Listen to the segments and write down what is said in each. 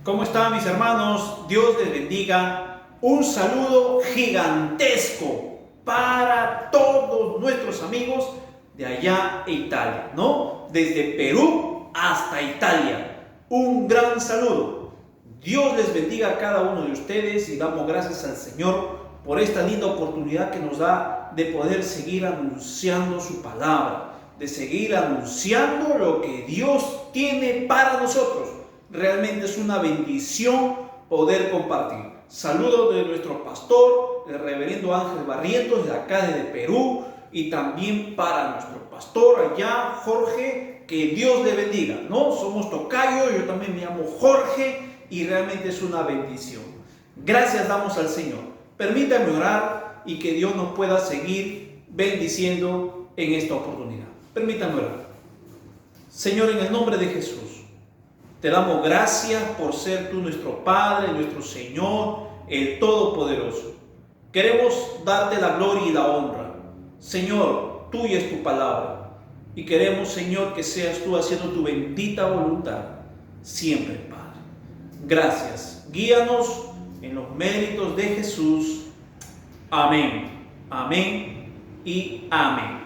¿Cómo están mis hermanos? Dios les bendiga. Un saludo gigantesco para todos nuestros amigos de allá en Italia, ¿no? Desde Perú hasta Italia. Un gran saludo. Dios les bendiga a cada uno de ustedes y damos gracias al Señor por esta linda oportunidad que nos da de poder seguir anunciando su palabra, de seguir anunciando lo que Dios tiene para nosotros. Realmente es una bendición poder compartir. Saludos de nuestro pastor, el reverendo Ángel Barrientos, de acá de Perú, y también para nuestro pastor allá, Jorge, que Dios le bendiga, ¿no? Somos tocayos, yo también me llamo Jorge, y realmente es una bendición. Gracias damos al Señor. Permítanme orar y que Dios nos pueda seguir bendiciendo en esta oportunidad. Permítanme orar. Señor, en el nombre de Jesús, te damos gracias por ser tú nuestro Padre, nuestro Señor, el Todopoderoso. Queremos darte la gloria y la honra. Señor, tuya es tu palabra. Y queremos, Señor, que seas tú haciendo tu bendita voluntad siempre, Padre. Gracias. Guíanos en los méritos de Jesús. Amén. Amén y amén.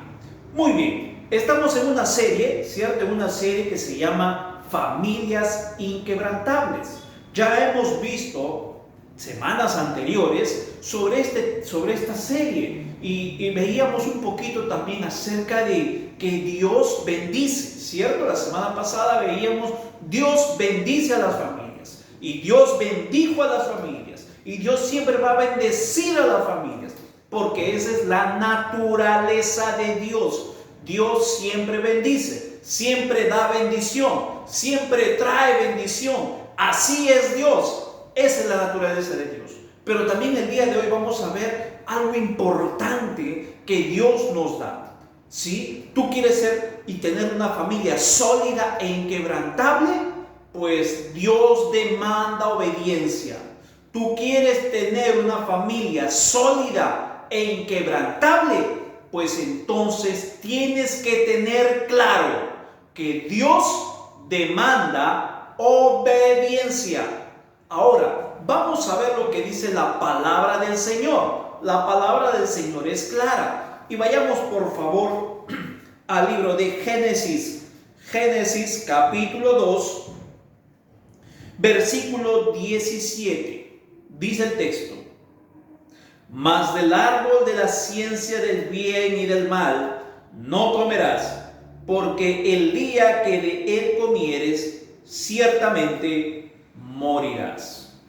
Muy bien. Estamos en una serie, ¿cierto? En una serie que se llama Familias Inquebrantables. Ya hemos visto semanas anteriores sobre esta serie y veíamos un poquito también acerca de que Dios bendice, ¿cierto? La semana pasada veíamos Dios bendice a las familias y Dios bendijo a las familias y Dios siempre va a bendecir a las familias porque esa es la naturaleza de Dios. Dios siempre bendice, siempre da bendición, siempre trae bendición. Así es Dios. Esa es la naturaleza de Dios. Pero también el día de hoy vamos a ver algo importante que Dios nos da. ¿Sí? ¿Tú quieres ser y tener una familia sólida e inquebrantable? Pues Dios demanda obediencia. ¿Tú quieres tener una familia sólida e inquebrantable? Pues entonces tienes que tener claro que Dios demanda obediencia. Ahora, vamos a ver lo que dice la palabra del Señor. La palabra del Señor es clara. Y vayamos por favor al libro de Génesis. Génesis capítulo 2, versículo 17. Dice el texto: mas del árbol de la ciencia del bien y del mal no comerás, porque el día que de él comieres, ciertamente morirás.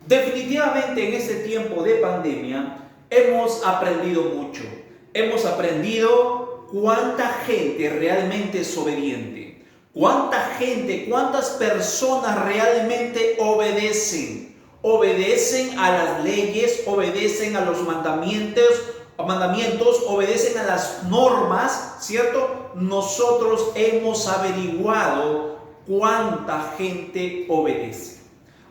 Definitivamente en este tiempo de pandemia hemos aprendido mucho. Hemos aprendido cuánta gente realmente es obediente. Cuánta gente, cuántas personas realmente obedecen. Obedecen a las leyes, obedecen a los mandamientos, obedecen a las normas, ¿cierto? Nosotros hemos averiguado cuánta gente obedece.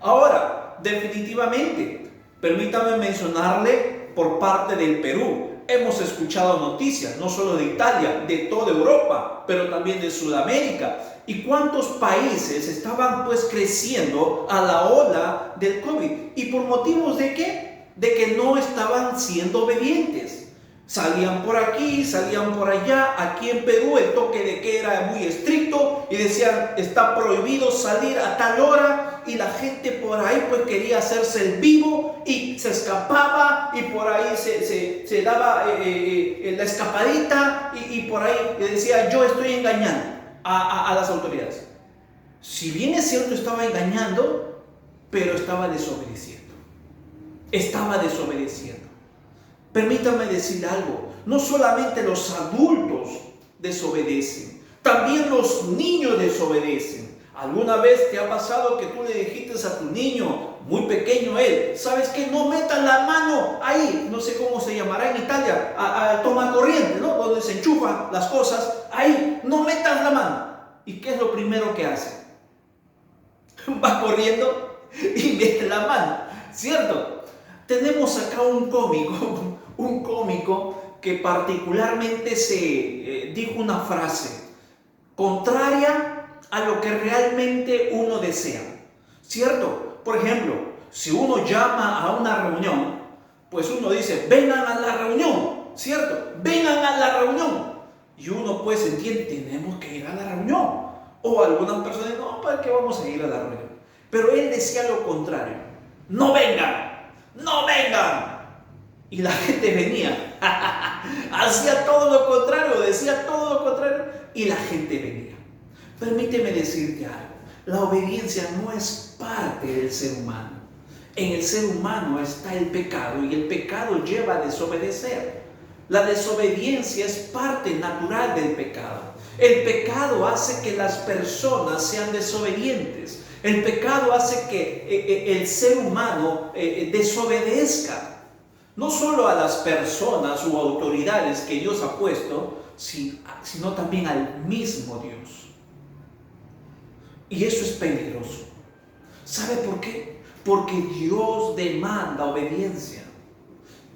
Ahora, definitivamente, permítame mencionarle por parte del Perú. Hemos escuchado noticias, no solo de Italia, de toda Europa, pero también de Sudamérica. ¿Y cuántos países estaban pues creciendo a la ola del COVID? ¿Y por motivos de qué? De que no estaban siendo obedientes. Salían por aquí, salían por allá. Aquí en Perú el toque de queda era muy estricto y decían está prohibido salir a tal hora, y la gente por ahí pues quería hacerse el vivo y se escapaba y por ahí se daba la escapadita y por ahí decía yo estoy engañando a las autoridades. Si bien es cierto estaba engañando, pero estaba desobedeciendo. Estaba desobedeciendo. Permítame decir algo, no solamente los adultos desobedecen, también los niños desobedecen. ¿Alguna vez te ha pasado que tú le dijiste a tu niño, muy pequeño él, sabes que no metas la mano ahí, no sé cómo se llamará en Italia, a toma corriente, ¿no? Donde se enchufan las cosas, ahí, no metas la mano. ¿Y qué es lo primero que hace? Va corriendo y mete la mano, ¿cierto? Tenemos acá un cómico que particularmente se dijo una frase contraria a lo que realmente uno desea, ¿cierto? por ejemplo, si uno llama a una reunión, pues uno dice, vengan a la reunión, ¿cierto? Vengan a la reunión. Y uno pues entiende, tenemos que ir a la reunión. O algunas personas dicen, no, ¿para qué vamos a ir a la reunión? Pero él decía lo contrario, no vengan, no vengan. Y la gente venía, hacía todo lo contrario, decía todo lo contrario, y la gente venía. Permíteme decirte algo, la obediencia no es parte del ser humano. En el ser humano está el pecado y el pecado lleva a desobedecer. La desobediencia es parte natural del pecado. El pecado hace que las personas sean desobedientes. El pecado hace que el ser humano desobedezca. No solo a las personas u autoridades que Dios ha puesto, sino también al mismo Dios. Y eso es peligroso. ¿Sabe por qué? Porque Dios demanda obediencia.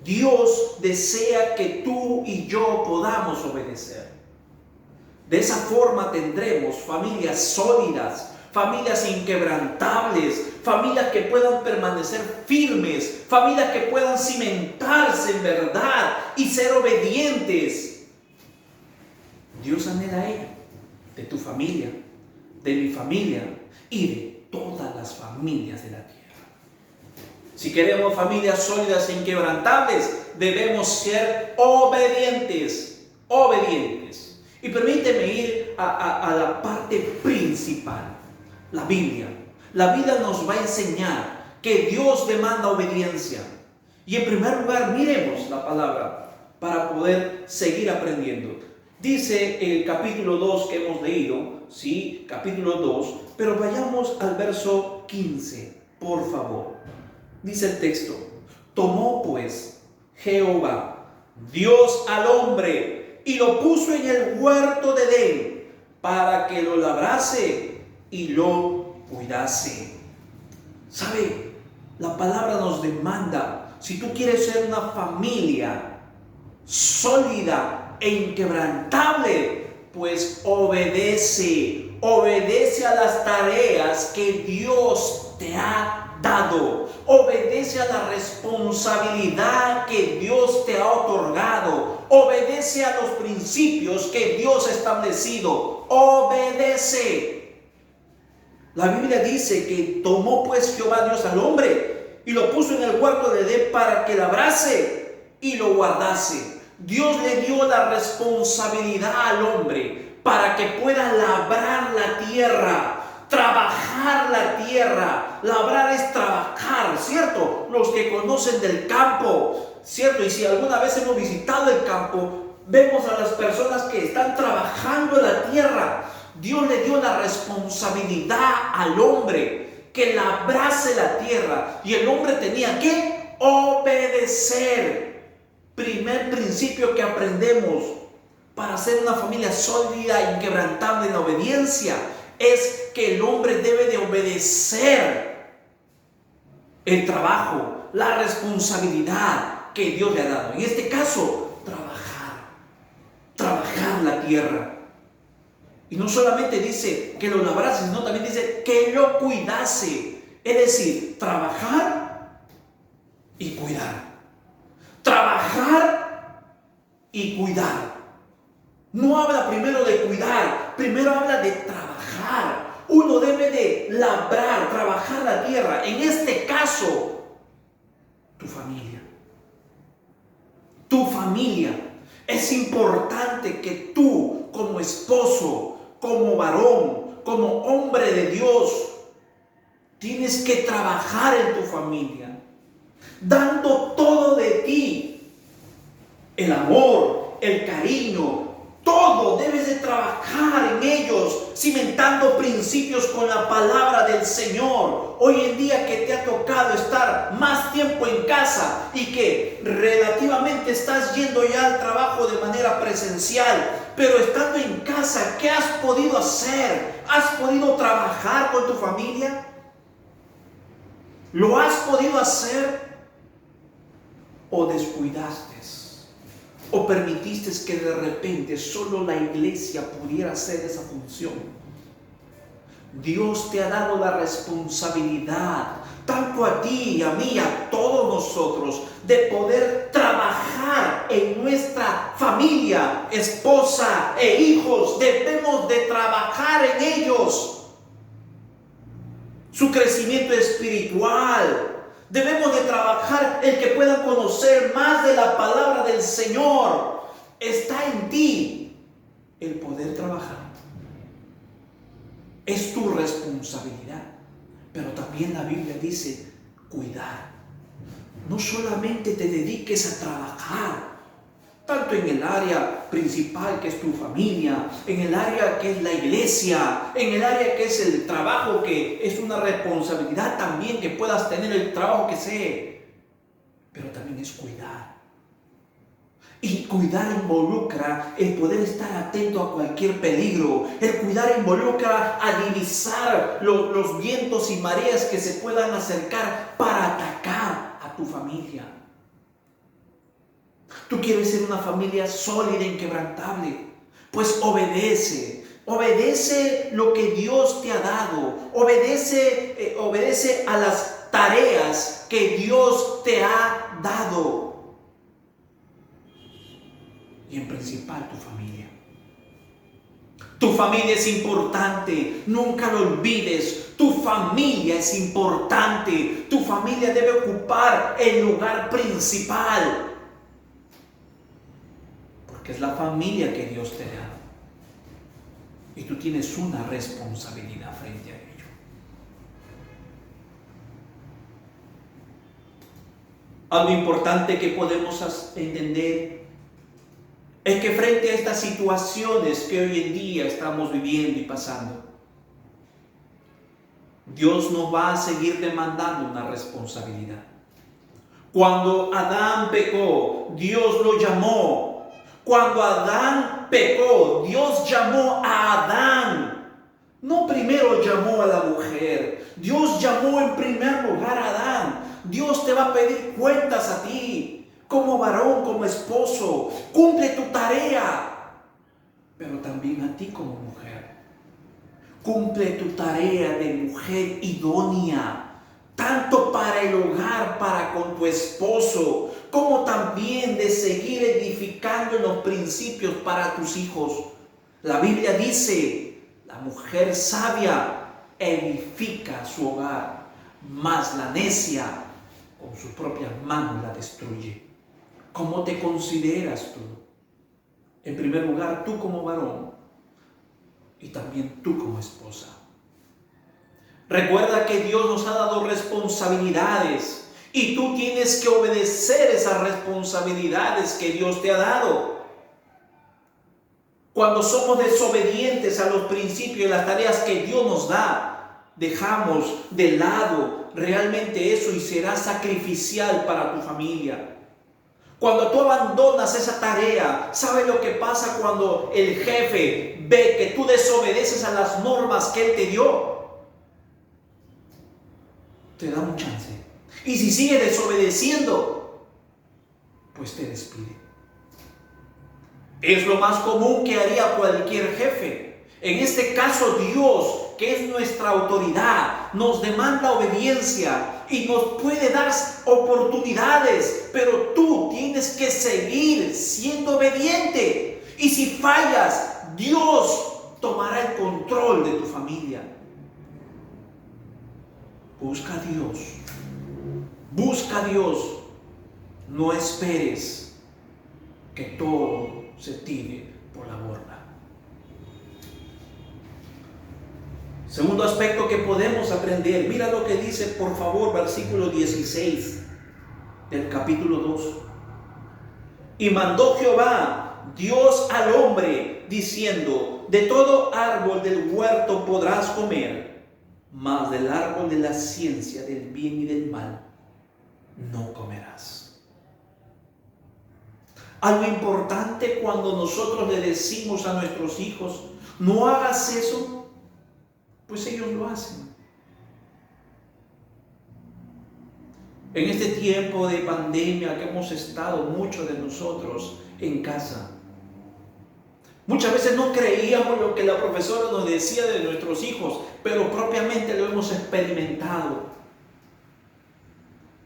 Dios desea que tú y yo podamos obedecer. De esa forma tendremos familias sólidas, familias inquebrantables, familias que puedan permanecer firmes, familias que puedan cimentarse en verdad y ser obedientes. Dios anhela ello de tu familia, de mi familia y de todas las familias de la tierra. Si queremos familias sólidas e inquebrantables, debemos ser obedientes, obedientes. Y permíteme ir a la parte principal, la Biblia. La Biblia nos va a enseñar que Dios demanda obediencia. Y en primer lugar, miremos la palabra para poder seguir aprendiendo. Dice el capítulo 2 que hemos leído, ¿sí? Capítulo 2, pero vayamos al verso 15, por favor. Dice el texto, tomó pues Jehová, Dios al hombre, y lo puso en el huerto de Edén, para que lo labrase y lo cuidase. ¿Sabe? La palabra nos demanda, si tú quieres ser una familia sólida e inquebrantable, pues obedece a las tareas que Dios te ha dado. Obedece a la responsabilidad que Dios te ha otorgado. Obedece a los principios que Dios ha establecido. Obedece. La Biblia dice que tomó pues Jehová Dios al hombre y lo puso en el huerto de Edén para que labrase y lo guardase. Dios le dio la responsabilidad al hombre para que pueda labrar la tierra. Trabajar la tierra. Labrar es trabajar, ¿cierto? Los que conocen del campo, ¿cierto? Y si alguna vez hemos visitado el campo, vemos a las personas que están trabajando la tierra. Dios le dio la responsabilidad al hombre que labrase la tierra y el hombre tenía que obedecer. Primer principio que aprendemos para ser una familia sólida e inquebrantable en obediencia es que el hombre debe de obedecer el trabajo, la responsabilidad que Dios le ha dado. En este caso, trabajar la tierra. Y no solamente dice que lo labrase, sino también dice que lo cuidase. Es decir, trabajar y cuidar. Trabajar y cuidar. No habla primero de cuidar, primero habla de trabajar. Uno debe de labrar, trabajar la tierra. En este caso, tu familia. Tu familia. Es importante que tú, como esposo, como varón, como hombre de Dios, tienes que trabajar en tu familia, dando todo de ti, el amor, el cariño, todo debes de trabajar en ellos, cimentando principios con la palabra del Señor. Hoy en día que te ha tocado estar más tiempo en casa y que relativamente estás yendo ya al trabajo de manera presencial, pero estando en casa, ¿qué has podido hacer? ¿Has podido trabajar con tu familia? ¿Lo has podido hacer? ¿O descuidaste? ¿O permitiste que de repente solo la iglesia pudiera hacer esa función? Dios te ha dado la responsabilidad, tanto a ti y a mí, a todos nosotros, de poder trabajar en nuestra familia, esposa e hijos. Debemos de trabajar en ellos. Su crecimiento espiritual. Debemos de trabajar el que puedan conocer más de la palabra del Señor. Está en ti el poder trabajar. Es tu responsabilidad. Pero también la Biblia dice, cuidar. No solamente te dediques a trabajar, tanto en el área principal que es tu familia, en el área que es la iglesia, en el área que es el trabajo, que es una responsabilidad también que puedas tener el trabajo que sea. Pero también es cuidar. Y cuidar involucra el poder estar atento a cualquier peligro. El cuidar involucra a divisar los vientos y mareas que se puedan acercar para atacar a tu familia. Tú quieres ser una familia sólida, inquebrantable. Pues obedece. Obedece lo que Dios te ha dado. Obedece a las tareas que Dios te ha dado. Y en principal tu familia. Tu familia es importante, nunca lo olvides. Tu familia es importante. Tu familia debe ocupar el lugar principal. Porque es la familia que Dios te da. Y tú tienes una responsabilidad frente a ello. Algo importante que podemos entender es que frente a estas situaciones que hoy en día estamos viviendo y pasando, Dios nos va a seguir demandando una responsabilidad. Cuando Adán pecó, Dios lo llamó. Cuando Adán pecó, Dios llamó a Adán. No primero llamó a la mujer. Dios llamó en primer lugar a Adán. Dios te va a pedir cuentas a ti. Como varón, como esposo, cumple tu tarea, pero también a ti como mujer. Cumple tu tarea de mujer idónea, tanto para el hogar, para con tu esposo, como también de seguir edificando en los principios para tus hijos. La Biblia dice, la mujer sabia edifica su hogar, mas la necia con sus propias manos la destruye. ¿Cómo te consideras tú? En primer lugar, tú como varón y también tú como esposa. Recuerda que Dios nos ha dado responsabilidades y tú tienes que obedecer esas responsabilidades que Dios te ha dado. Cuando somos desobedientes a los principios y las tareas que Dios nos da, dejamos de lado realmente eso y será sacrificial para tu familia. Cuando tú abandonas esa tarea, ¿sabes lo que pasa cuando el jefe ve que tú desobedeces a las normas que él te dio? Te da un chance. Y si sigues desobedeciendo, pues te despide. Es lo más común que haría cualquier jefe. En este caso, Dios, que es nuestra autoridad, nos demanda obediencia y nos puede dar oportunidades, pero tú tienes que seguir siendo obediente. Y si fallas, Dios tomará el control de tu familia. Busca a Dios. Busca a Dios. No esperes que todo se tire por la borda. Segundo aspecto que podemos aprender, mira lo que dice, por favor, versículo 16 del capítulo 2. Y mandó Jehová, Dios al hombre, diciendo, de todo árbol del huerto podrás comer, mas del árbol de la ciencia del bien y del mal no comerás. Algo importante cuando nosotros le decimos a nuestros hijos, no hagas eso, pues ellos lo hacen. En este tiempo de pandemia que hemos estado muchos de nosotros en casa, Muchas veces no creíamos lo que la profesora nos decía de nuestros hijos, pero propiamente lo hemos experimentado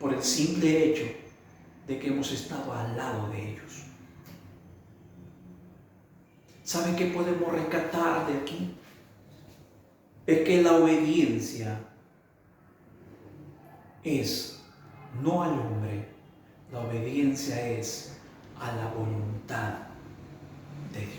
por el simple hecho de que hemos estado al lado de ellos. ¿Saben qué podemos rescatar de aquí? Es que la obediencia es no al hombre, la obediencia es a la voluntad de Dios.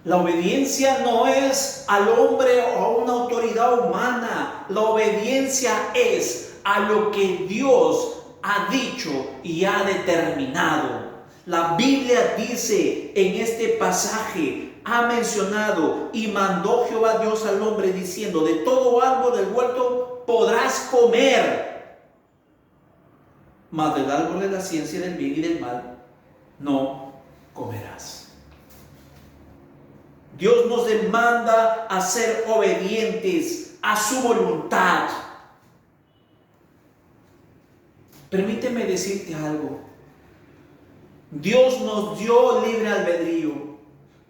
La obediencia no es al hombre o a una autoridad humana, la obediencia es a lo que Dios ha dicho y ha determinado. La Biblia dice en este pasaje, ha mencionado, y mandó Jehová Dios al hombre diciendo, de todo árbol del huerto podrás comer, mas del árbol de la ciencia del bien y del mal no comerás. Dios nos demanda a ser obedientes a su voluntad. Permíteme decirte algo. Dios nos dio libre albedrío.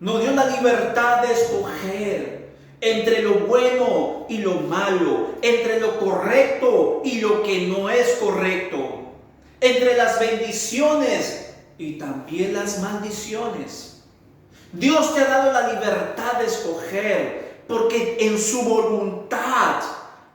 Nos dio la libertad de escoger entre lo bueno y lo malo, entre lo correcto y lo que no es correcto, entre las bendiciones y también las maldiciones. Dios te ha dado la libertad de escoger, porque en su voluntad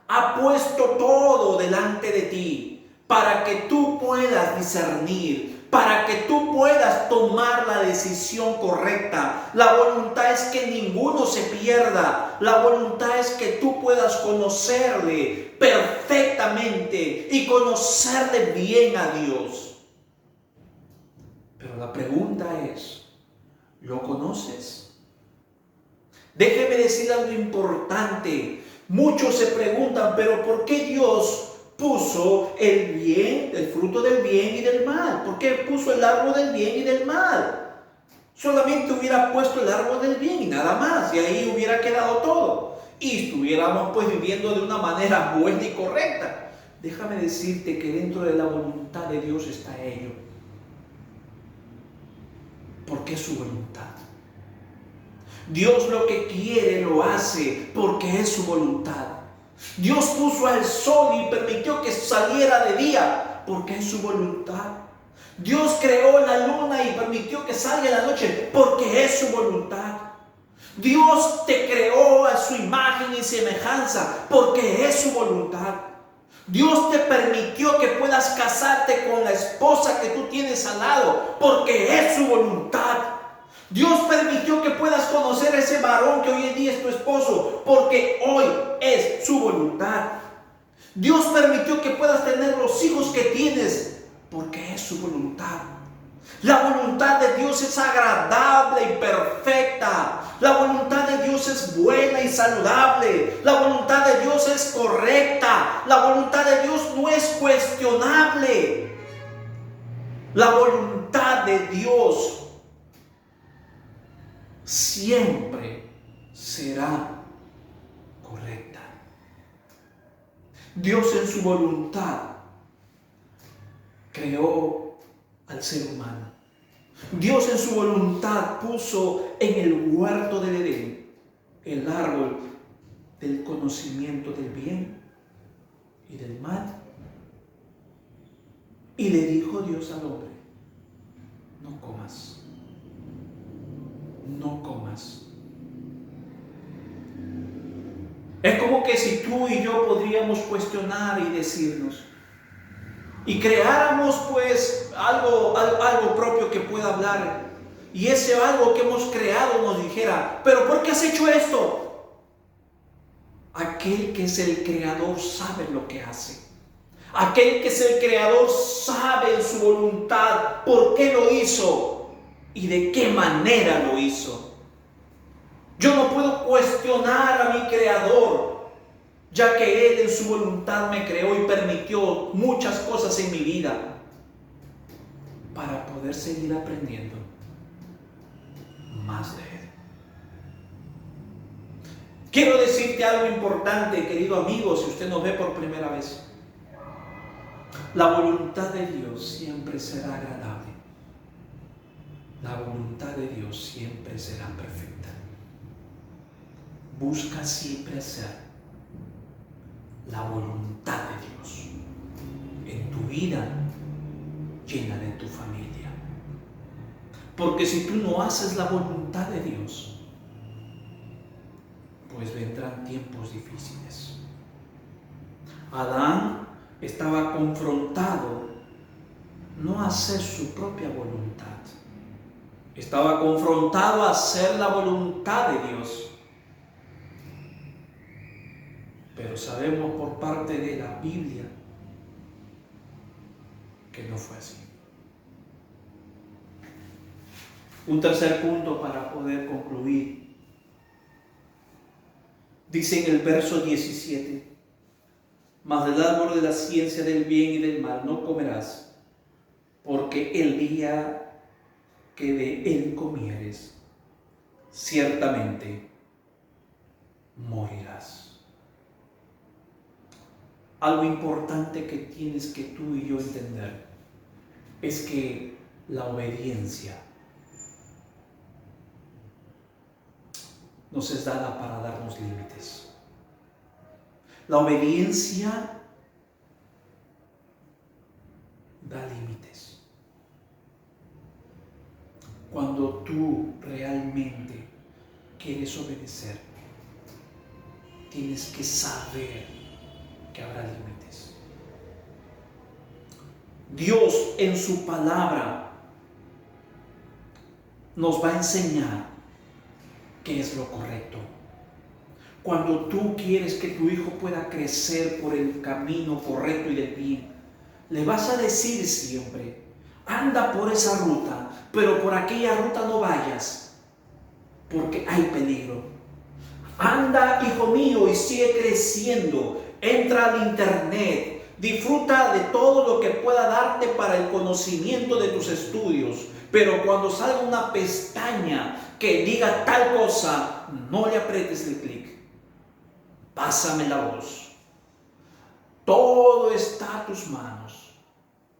ha puesto todo delante de ti para que tú puedas discernir, para que tú puedas tomar la decisión correcta. La voluntad es que ninguno se pierda. La voluntad es que tú puedas conocerle perfectamente y conocerle bien a Dios. Pero la pregunta es, ¿lo conoces? Déjeme decir algo importante. Muchos se preguntan, pero ¿por qué Dios puso el bien, el fruto del bien y del mal? ¿Por qué puso el árbol del bien y del mal? Solamente hubiera puesto el árbol del bien y nada más, y ahí hubiera quedado todo, y estuviéramos pues viviendo de una manera buena y correcta. Déjame decirte que dentro de la voluntad de Dios está ello, porque es su voluntad. Dios lo que quiere lo hace porque es su voluntad. Dios puso al sol y permitió que saliera de día porque es su voluntad. Dios creó la luna y permitió que salga en la noche porque es su voluntad. Dios te creó a su imagen y semejanza porque es su voluntad. Dios te permitió que puedas casarte con la esposa que tú tienes al lado porque es su voluntad. Dios permitió que puedas conocer a ese varón que hoy en día es tu esposo porque hoy es su voluntad. Dios permitió que puedas tener los hijos que tienes porque es su voluntad. La voluntad de Dios es agradable y perfecta. La voluntad de Dios es buena y saludable. La voluntad de Dios es correcta. La voluntad de Dios no es cuestionable. La voluntad de Dios siempre será correcta. Dios en su voluntad creó al ser humano. Dios en su voluntad puso en el huerto del Edén el árbol del conocimiento del bien y del mal. Y le dijo Dios al hombre, no comas. No comas. Es como que si tú y yo podríamos cuestionar y decirnos, y creáramos pues algo propio que pueda hablar, y ese algo que hemos creado nos dijera, pero ¿por qué has hecho esto? Aquel que es el creador sabe lo que hace. Aquel que es el creador sabe en su voluntad por qué lo hizo y de qué manera lo hizo. Yo no puedo cuestionar a mi creador, ya que Él en su voluntad me creó y permitió muchas cosas en mi vida para poder seguir aprendiendo más de Él. Quiero decirte algo importante, querido amigo, si usted nos ve por primera vez. La voluntad de Dios siempre será agradable. la voluntad de Dios siempre será perfecta. Busca siempre hacer la voluntad de Dios en tu vida y en la de tu familia. Porque si tú no haces la voluntad de Dios, pues vendrán tiempos difíciles. Adán estaba confrontado no a hacer su propia voluntad, estaba confrontado a hacer la voluntad de Dios. Pero sabemos por parte de la Biblia que no fue así. Un tercer punto para poder concluir. Dice en el verso 17: mas del árbol de la ciencia del bien y del mal no comerás, porque el día que de él comieres, ciertamente morirás. Algo importante que tienes que tú y yo entender es que la obediencia nos es dada para darnos límites. La obediencia da límites. Cuando tú realmente quieres obedecer, tienes que saber que habrá límites. Dios en su palabra nos va a enseñar qué es lo correcto. Cuando tú quieres que tu hijo pueda crecer por el camino correcto y del bien, le vas a decir siempre: anda por esa ruta, pero por aquella ruta no vayas, porque hay peligro. Anda, hijo mío, y sigue creciendo. Entra al internet, disfruta de todo lo que pueda darte para el conocimiento de tus estudios, pero cuando salga una pestaña que diga tal cosa, no le aprietes el clic. Pásame la voz. Todo está a tus manos,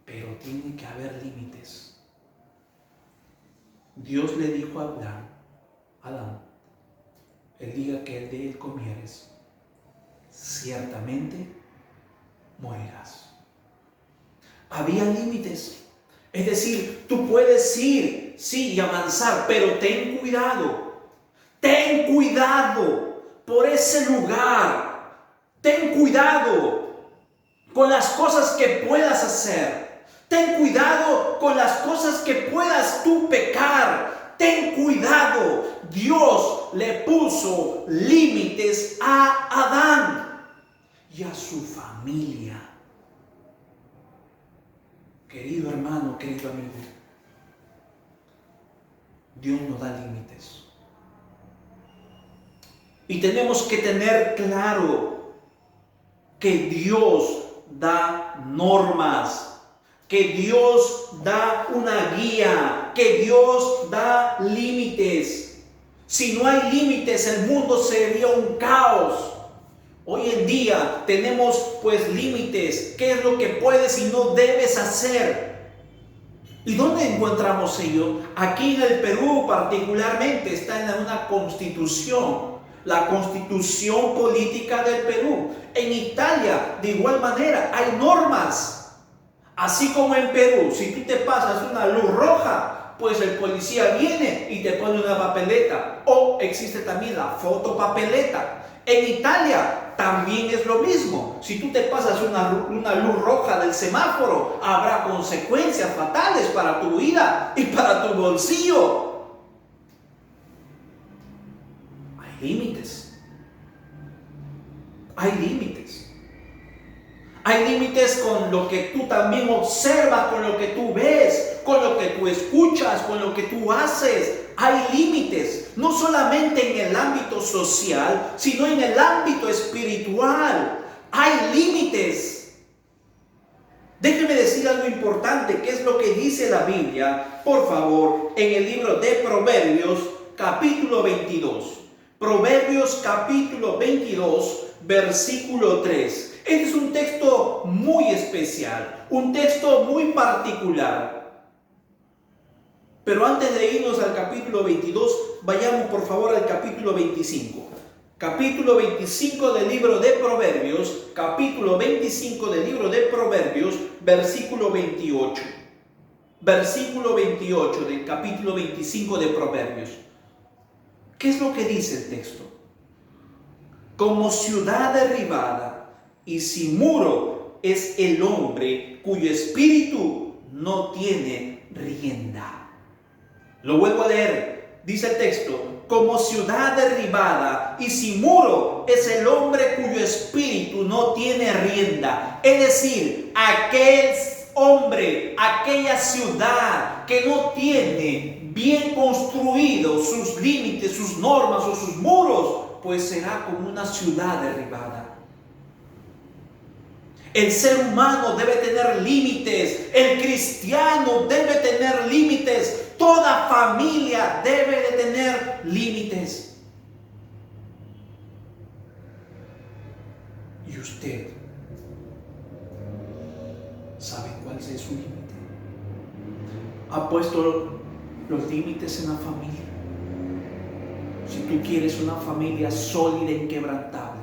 pero tiene que haber límites. Dios le dijo a Adán: el día que de él comieres, ciertamente morirás. Había límites. Es decir, tú puedes ir, sí, y avanzar, pero ten cuidado. Ten cuidado por ese lugar. Ten cuidado con las cosas que puedas hacer. Ten cuidado con las cosas que puedas tú pecar. Ten cuidado. Dios le puso límites a Adán y a su familia. Querido hermano, querido amigo, Dios nos da límites. Y tenemos que tener claro que Dios da normas, que Dios da una guía, que Dios da límites. Si no hay límites, el mundo sería un caos. Hoy en día tenemos pues límites. ¿Qué es lo que puedes y no debes hacer? ¿Y dónde encontramos ello? Aquí en el Perú particularmente está en una constitución, la constitución política del Perú. En Italia de igual manera hay normas. Así como en Perú, si tú te pasas una luz roja, pues el policía viene y te pone una papeleta. O existe también la fotopapeleta. En Italia también es lo mismo. Si tú te pasas una luz roja del semáforo, habrá consecuencias fatales para tu vida y para tu bolsillo. Hay límites. Hay límites. Hay límites con lo que tú también observas, con lo que tú ves, con lo que tú escuchas, con lo que tú haces. Hay límites, no solamente en el ámbito social, sino en el ámbito espiritual. Hay límites. Déjeme decir algo importante, que es lo que dice la Biblia, por favor, en el libro de Proverbios, capítulo 22. Proverbios, capítulo 22, versículo 3. Este es un texto muy especial, un texto muy particular. Pero antes de irnos al capítulo 22, vayamos por favor al capítulo 25. Capítulo 25 del libro de Proverbios, capítulo 25 del libro de Proverbios, versículo 28. Versículo 28 del capítulo 25 de Proverbios. ¿Qué es lo que dice el texto? Como ciudad derribada y sin muro es el hombre cuyo espíritu no tiene rienda. Lo vuelvo a leer. Dice el texto: como ciudad derribada y sin muro es el hombre cuyo espíritu no tiene rienda. Es decir, aquel hombre, aquella ciudad que no tiene bien construidos sus límites, sus normas o sus muros, pues será como una ciudad derribada. El ser humano debe tener límites, el cristiano debe tener límites, toda familia debe de tener límites. ¿Y usted sabe cuál es su límite? ¿Ha puesto los límites en la familia? Si tú quieres una familia sólida e inquebrantable,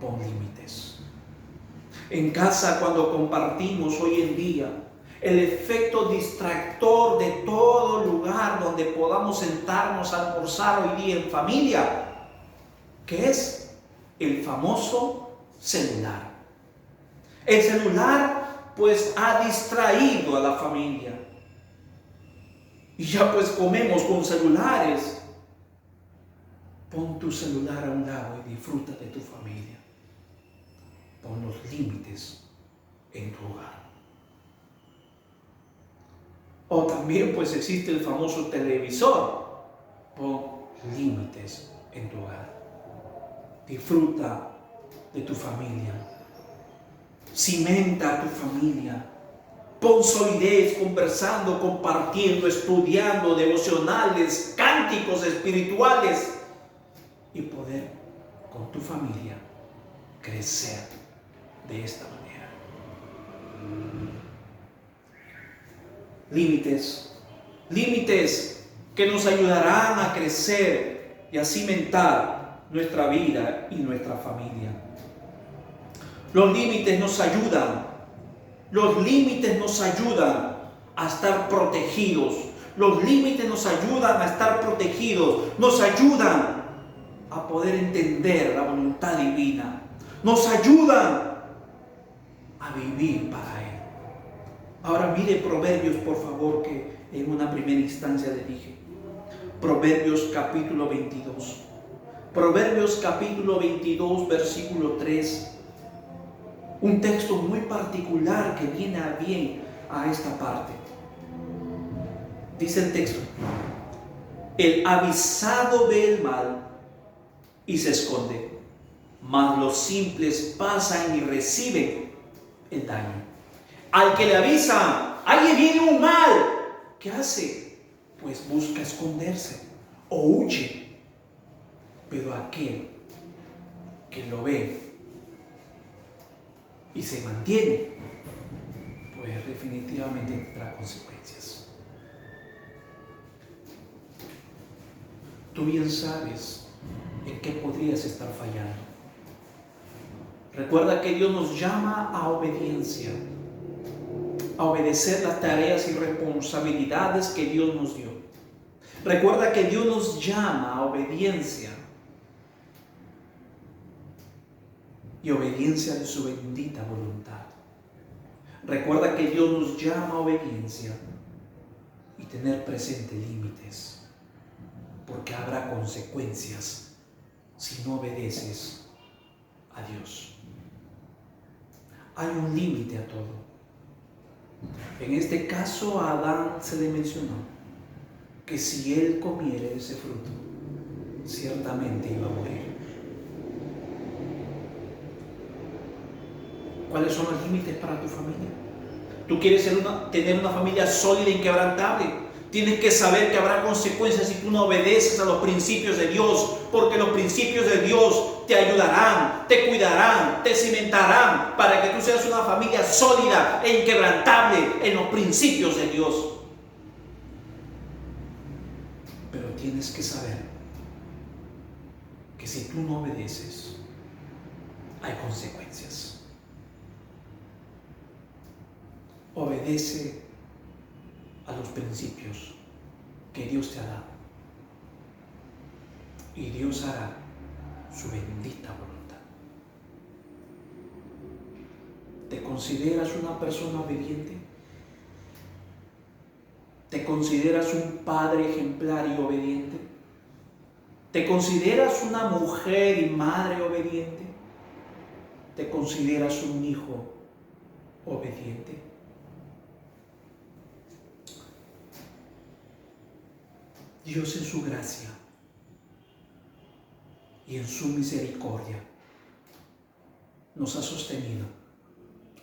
pon límites. En casa, cuando compartimos hoy en día, el efecto distractor de todo lugar donde podamos sentarnos a almorzar hoy día en familia, ¿qué es? El famoso celular. El celular pues ha distraído a la familia. Y ya pues comemos con celulares. Pon tu celular a un lado y disfruta de tu familia. Pon los límites en tu hogar. O también pues existe el famoso televisor. Pon límites en tu hogar. Disfruta de tu familia. Cimenta a tu familia. Pon solidez conversando, compartiendo, estudiando, devocionales, cánticos espirituales. Y poder con tu familia crecer de esta manera. Límites que nos ayudarán a crecer y a cimentar nuestra vida y nuestra familia. Los límites nos ayudan a estar protegidos. Los límites nos ayudan a estar protegidos, nos ayudan a poder entender la voluntad divina, nos ayudan a vivir para Él. Ahora mire Proverbios, por favor, que en una primera instancia le dije. Proverbios capítulo 22. Proverbios capítulo 22, versículo 3. Un texto muy particular que viene a bien a esta parte. Dice el texto: el avisado ve el mal y se esconde, mas los simples pasan y reciben el daño. Al que le avisa, ahí viene un mal, ¿qué hace? Pues busca esconderse o huye. Pero aquel que lo ve y se mantiene, pues definitivamente tendrá consecuencias. Tú bien sabes en qué podrías estar fallando. Recuerda que Dios nos llama a obediencia, a obedecer las tareas y responsabilidades que Dios nos dio. Recuerda que Dios nos llama a obediencia y obediencia de su bendita voluntad. Recuerda que Dios nos llama a obediencia y tener presente límites, porque habrá consecuencias si no obedeces a Dios. Hay un límite a todo. En este caso a Adán se le mencionó que si él comiera ese fruto, ciertamente iba a morir. ¿Cuáles son los límites para tu familia? ¿Tú quieres tener una familia sólida e inquebrantable? Tienes que saber que habrá consecuencias si tú no obedeces a los principios de Dios, porque los principios de Dios te ayudarán, te cuidarán, te cimentarán para que tú seas una familia sólida e inquebrantable en los principios de Dios. tienes que saber que si tú no obedeces, hay consecuencias. Obedece a los principios que Dios te ha dado y Dios hará su bendita voluntad. ¿Te consideras una persona obediente? ¿Te consideras un padre ejemplar y obediente? ¿Te consideras una mujer y madre obediente? ¿Te consideras un hijo obediente? Dios en su gracia y en su misericordia nos ha sostenido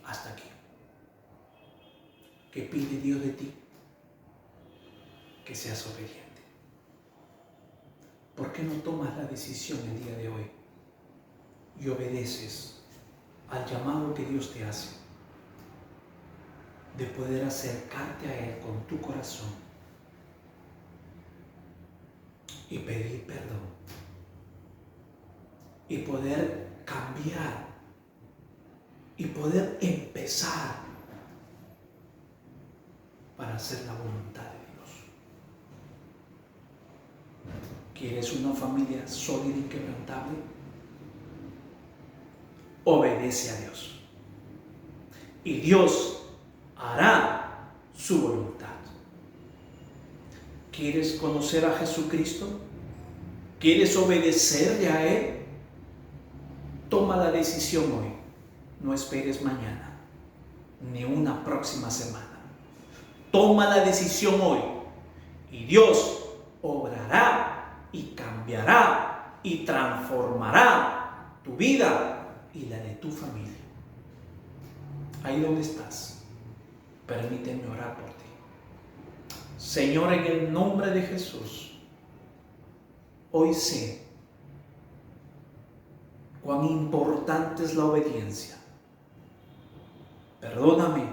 hasta aquí. ¿Qué pide Dios de ti? Que seas obediente. ¿Por qué no tomas la decisión el día de hoy y obedeces al llamado que Dios te hace de poder acercarte a Él con tu corazón y pedir perdón y poder cambiar y poder empezar para hacer la voluntad de Dios? ¿Quieres una familia sólida y inquebrantable? Obedece a Dios y Dios hará su voluntad. ¿Quieres conocer a Jesucristo? ¿Quieres obedecerle a Él? Toma la decisión hoy. No esperes mañana, ni una próxima semana. Toma la decisión hoy y Dios obrará y cambiará y transformará tu vida y la de tu familia. Ahí donde estás, permíteme orar por ti. Señor, en el nombre de Jesús, hoy sé cuán importante es la obediencia. Perdóname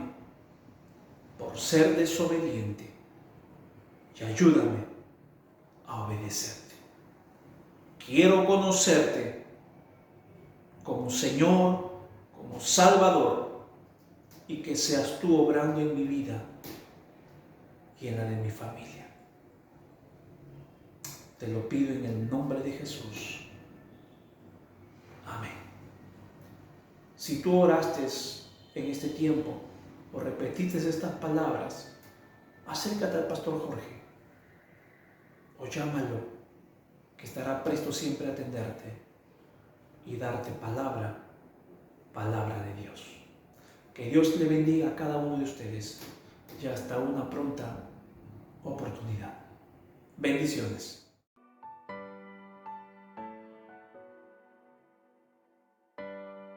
por ser desobediente y ayúdame a obedecerte. Quiero conocerte como Señor, como Salvador, y que seas tú obrando en mi vida y en la de mi familia. Te lo pido en el nombre de Jesús. Amén. Si tú oraste en este tiempo o repetiste estas palabras, acércate al pastor Jorge o llámalo, que estará presto siempre a atenderte y darte palabra de Dios. Que Dios le bendiga a cada uno de ustedes y hasta una pronta oportunidad. Bendiciones.